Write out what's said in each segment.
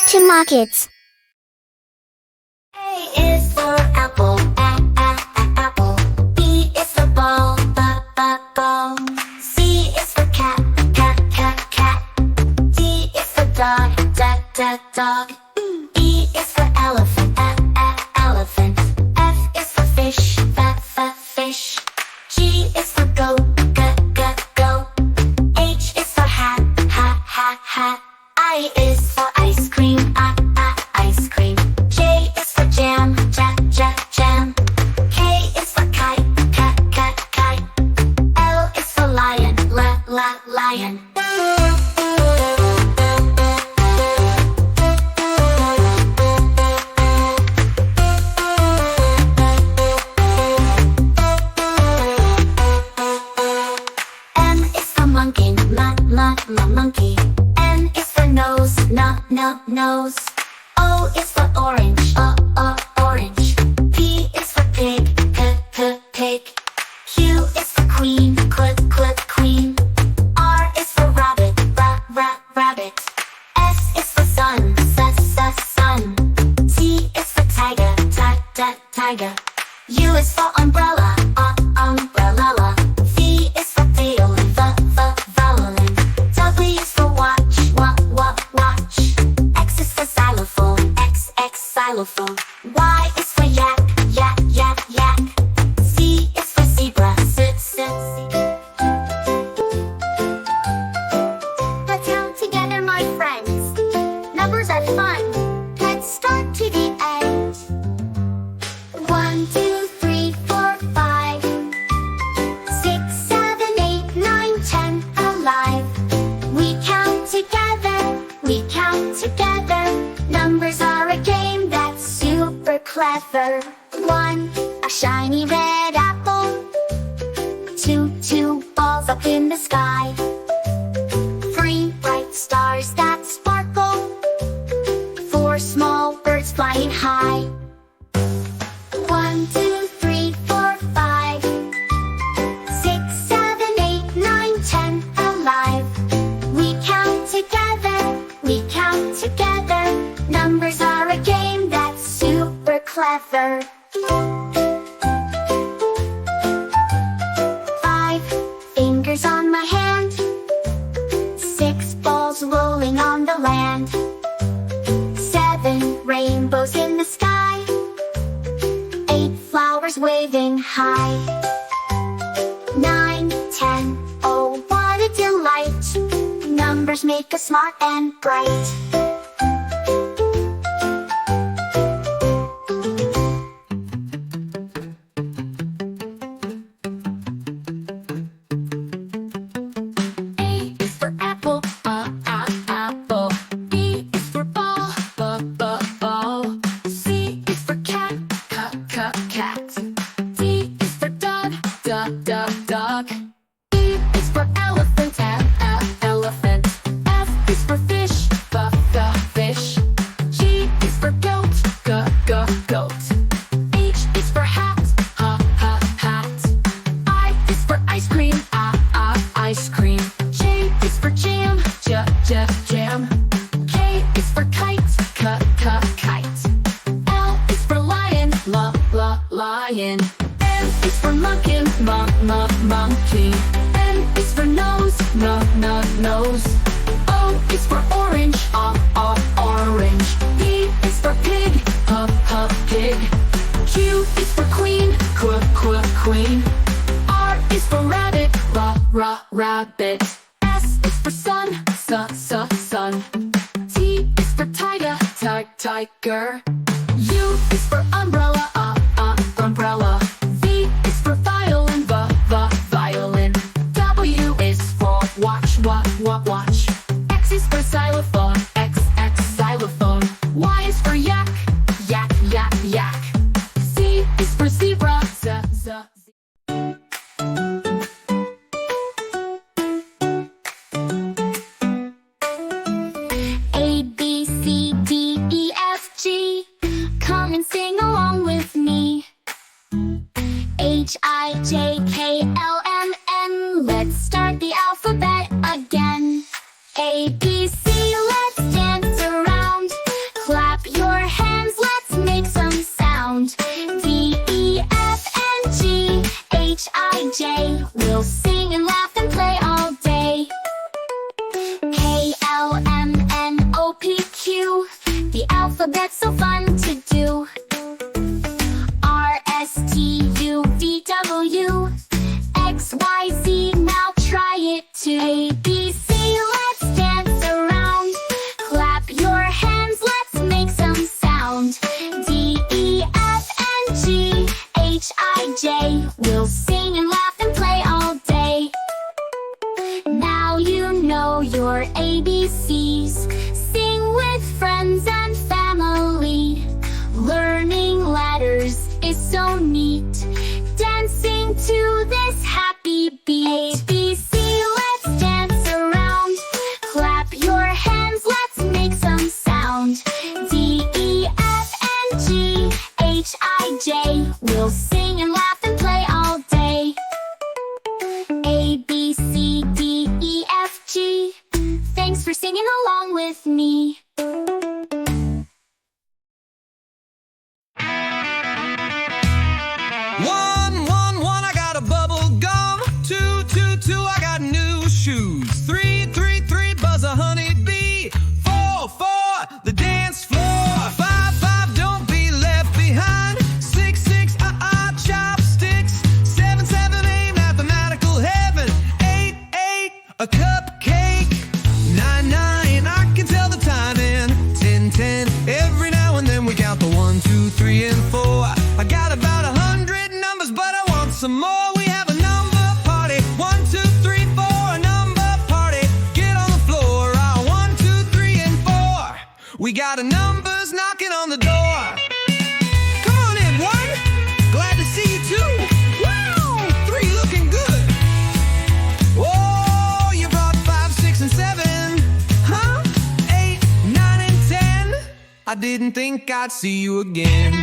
to markets. A is for apple, apple. B is for ball, ball. C is for cat, cat. D is for dog, dog. E is for elephant, elephant. F is for fish, fish. G is for goat, goat. H is for hat, hat. I is for ice cream, ice cream. J is for jam, jam. K is for kite, kite. L is for lion, lion. M is for monkey, monkey. N is for nose, nose. O is for orange, orange. P is for pig, pig. Q is for queen, queen. R is for rabbit, rabbit. S is for sun, sun. T is for tiger, tiger. U is for umbrella, umbrella. V is for violin, violin. W is for watch, watch. X is for xylophone, X, xylophone. Y is for yak, yak. Z is for zebra, Let's count together, my friends. Numbers are fun. Let's start to the end. 1, 2, 3, 4, 5, 6, 7, 8, 9, 10, alive. We count together. Numbers are a game that's super clever. 1, a shiny red apple. 2 balls up in the sky. 3 bright stars that sparkle. 4 small birds flying high. 1, 2, 3, 4, 5, 6, 7, 8, 9, 10, alive. We count together. Numbers are a game that's super clever. 5 fingers on my hand. 6 balls rolling on the land. 7 rainbows in the sky. 8 flowers waving high. 9, 10, oh what a delight. Numbers make us smart and bright. A is for apple, apple. B is for ball, ball. C is for cat, cat. D is for dog, dog. E is for elephant, elephant. F is for fish, fish. G is for goat, goat. H is for hat, hat. I is for ice cream, ice cream. J is for jam, jam. K is for kite, kite. L is for lion, lion. M is for monkey, monkey. N is for nose, nose. O is for orange, orange. P is for pig, pig. Q is for queen, queen. R is for rabbit, rabbit. S is for sun, sun. T is for tiger, tiger. U is for umbrella, umbrella. V is for violin, violin. W is for watch, watch. X is for xylophone, X, xylophone. Y is for yak, yak. Z is for zebra, z. A, B, C, D, E, F, G. Come and sing along with me. H, I, J, K, L, M, N. Let's start the alphabet again. A, B, C, let's alphabet's so fun to do. R, S, T, U, V, W, X, Y, Z, now try it too. A, B, C, let's dance around. Clap your hands, let's make some sound. D, E, F, and G, H, I, J, we'll sing and laugh and play all day. Now you know your ABCs. Sing with friends and family. Learning letters is so neat. Dancing to this happy beat. A, B, C, let's dance around. Clap your hands, let's make some sound. D, E, F, and G, H, I, J, we'll sing and laugh and play all day. A, B, C, D, E, F, G, thanks for singing along with me. I got a bubble gum. 2, 2, 2, I got new shoes. 3, 3, 3, buzz a honeybee. 4, 4, the dance floor. 5, 5, don't be left behind. 6, 6, chopsticks. 7, 7, mathematical heaven. 8, 8, a cupcake. 9, 9, I can tell the timing. 10, 10, every now and then we count the 1, 2, 3, and 4. I got about 100 numbers, but I want some more. We have a number party. 1, 2, 3, 4, a number party. Get on the floor. 1, 2, 3, and 4. We got a numbers knocking on the door. Come on in, 1. Glad to see you, 2. Wow, 3 looking good. Oh, you brought 5, 6, and 7. Huh? 8, 9, and 10. I didn't think I'd see you again.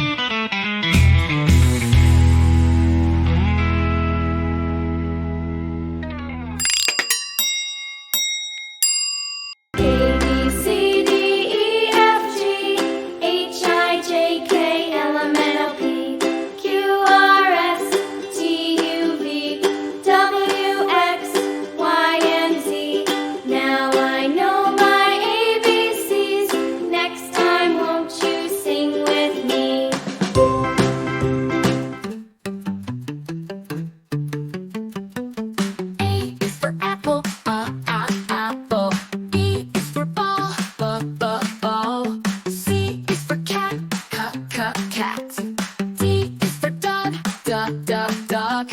Dog.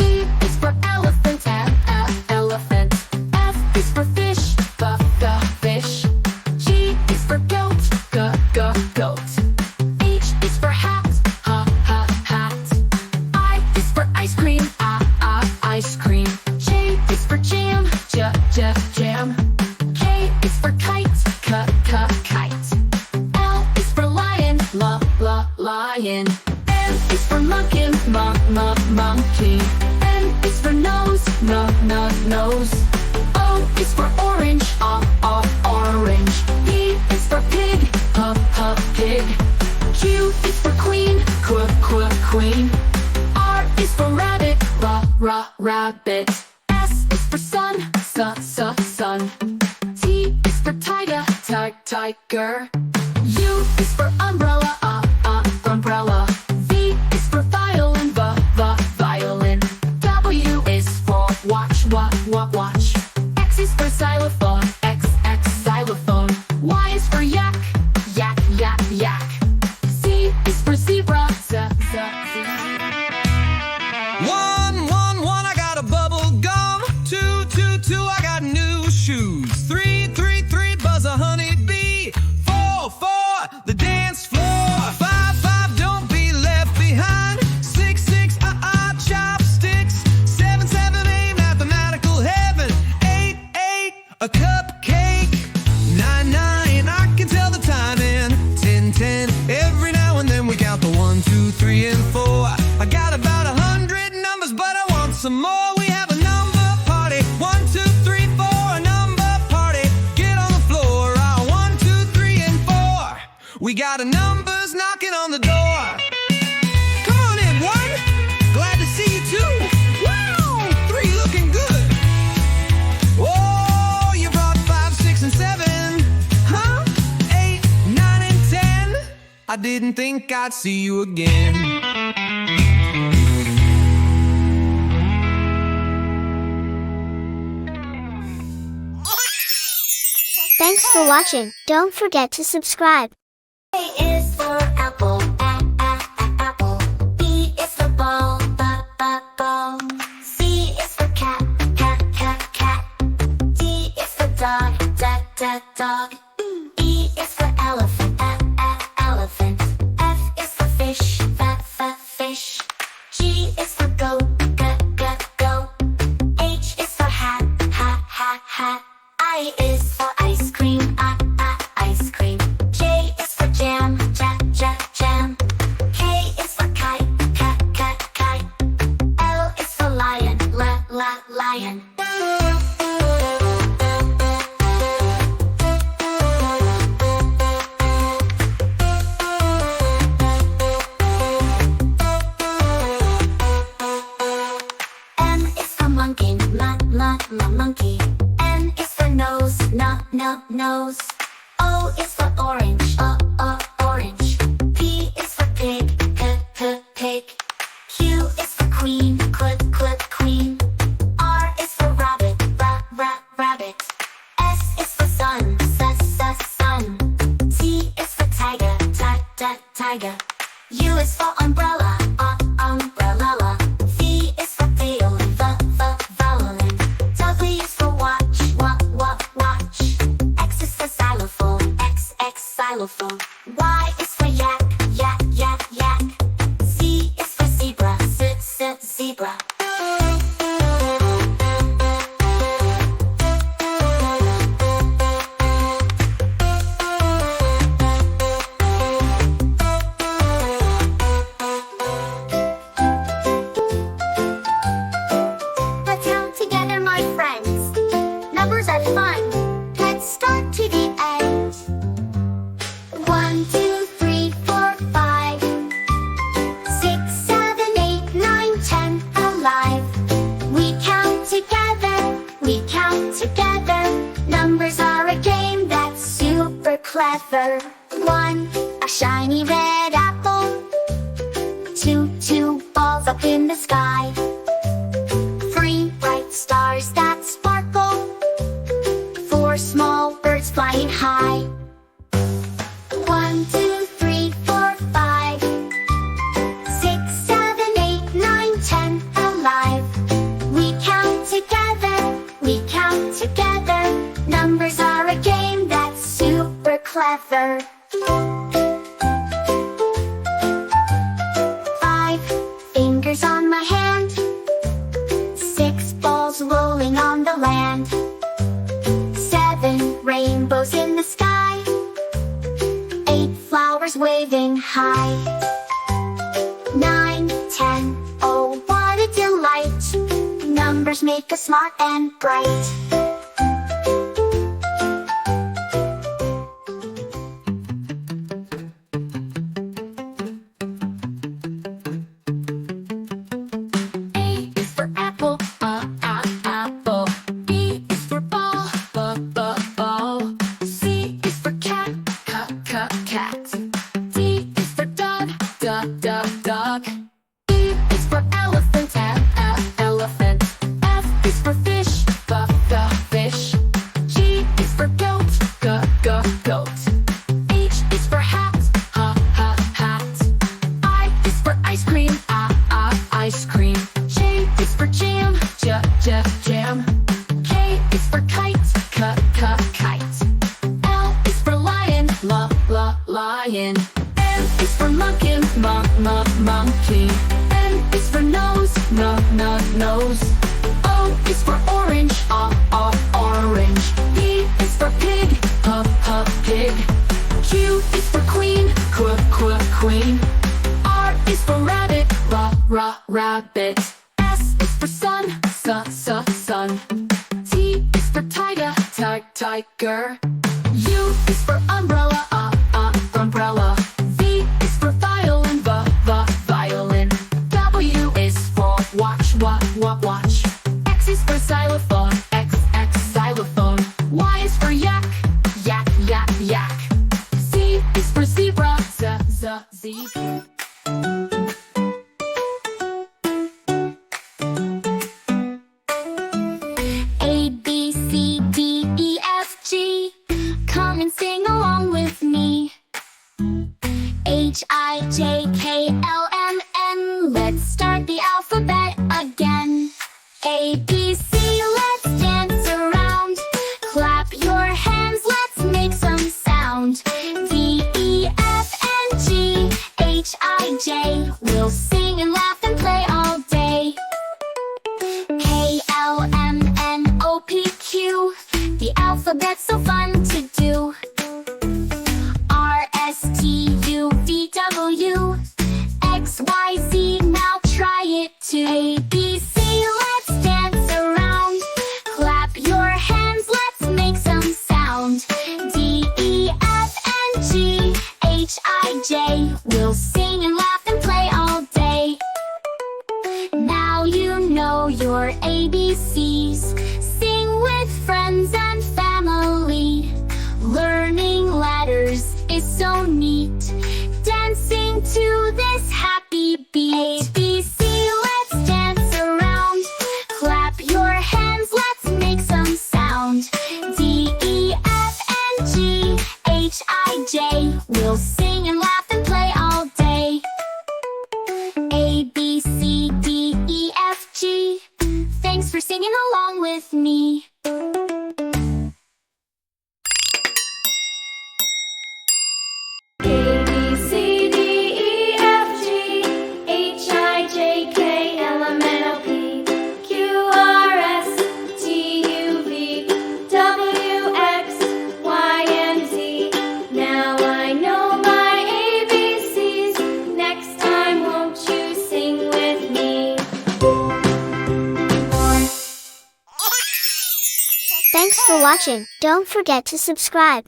E is for elephant, elephant. F is for fish, fish. G is for goat, goat. H is for hat, hat. I is for ice cream, ice cream. J is for jam, jam. K is for kite, kite. L is for lion, lion. M is for monkey, monkey. N is for nose, nose. O is for orange, orange. P is for pig, pig. Q is for queen, queen. R is for rabbit, rabbit. S is for sun, sun. T is for tiger, tiger. U is for umbrella, umbrella. V is for violin, violin. W is for watch, watch. X is for xylophone, X, xylophone. Y is for yak, yak. Z is for zebra, z. 1, 1, 1, I got a bubble gum. 2, 2, 2, I got new shoes. 3, 3, 3, buzz a honeybee. 4, 4, the dance floor. 5, 5, don't be left behind. 6, 6, chopsticks. 7, 7, mathematical heaven. 8, 8, a cupcake. 9, 9, I can tell the timing. 10, 10, every now and then we count the 1, 2, 3, and 4. I got about 100 numbers, but I want some more. We have a number party. 1, 2, 3, 4, a number party. Get on the floor. 1, 2, 3, and 4. We got a numbers knocking on the door. Come on in, 1. Glad to see you, 2. Wow, 3 looking good. Oh, you brought 5, 6, and 7. Huh? 8, 9, and 10. I didn't think I'd see you again. Thanks for watching. Don't forget to subscribe. A is for apple, apple. B is for ball, ball. C is for cat, cat. D is for dog, dog. E is for elephant, elephant. F is for fish, fish. G is for goat, goat. H is for hat, hat. I is for ice cream, ice cream. J is for jam, jam. K is for kite, kite. L is for lion, lion. M is for monkey, monkey. N is for nose, nose. O is for orange, orange. P is for pig, pig. Q is for queen, queen. R is for rabbit, rabbit. S is for sun, sun. T is for tiger, tiger. U is for umbrella, umbrella. V is for violin, violin. W is for watch, watch. X is for xylophone, X, xylophone. Y is for yak, yak. Z is for zebra, zebra. Let's count together, my friends. Numbers are fun. Let's start to the end. 1, 2, 3, 4, 5, 6, 7, 8, 9, 10, alive. We count together. Numbers are a game that's super clever. 1, a shiny red apple. 2 balls up in the sky. 3 bright stars that sparkle. 4 small birds flying high. 1, 2, 3, 4, 5, 6, 7, 8, 9, 10, alive. We count together. Numbers are a game that's super clever. 5 fingers on my hand. 6 balls rolling on the land. 7 rainbows in the sky. 8 flowers waving high. 9, 10, oh what a delight. Numbers make us smart and bright. A is for apple, apple. B is for ball, ball. C is for cat, cat. D is for dog, dog. E is for elephant, elephant. F is for fish, fish. G is for goat, goat. H is for hat, hat. I is for ice cream, ice cream. J is for jam, jam. K is for kite, kite. L is for lion, lion. M is for monkey, monkey. N is for nose, nose. O is for orange, orange. P is for pig, pig. Q is for queen, queen. R is for rabbit, rabbit. S is for sun, sun. T is for tiger, tiger. U is for umbrella, umbrella. V is for violin, violin. W is for watch, watch. X is for xylophone, X, xylophone. Y is for yak, yak. Z is for zebra, C. A, B, C, D, E, F, G. Come and sing along with me. H, I, J, K, L, M, N. Let's start the alphabet again. A, B, C, let's dance around. Clap your hands, let's make some sound. D, E, F, and G, H, I, J. We'll sing and laugh and play all day. K, L, M, N, O, P, Q. The alphabet's so fun to do. R, S, T, U, V, W. X, Y, Z, now try it too. A, B, C, let's dance around. Clap your hands, let's make some sound. D, E, F, and G, H, I, J. We'll sing and laugh and play all day. Now you know your ABCs. Sing with friends and family. Learning letters is so neat. Dancing to this happy beat. A, B, C, let's dance around. Clap your hands, let's make some sound. D, E, F, and G, H, I, J. We'll sing and laugh and play all day. A, B, C, D, E, F, G. Thanks for singing along with me. A, B, C, D, E, F, G, H, I, J, K, L, M, N, O, P, Q, R, S, T, U, V, W, X, Y, and Z. Now I know my ABCs. Next time, won't you sing with me? Thanks for watching. Don't forget to subscribe.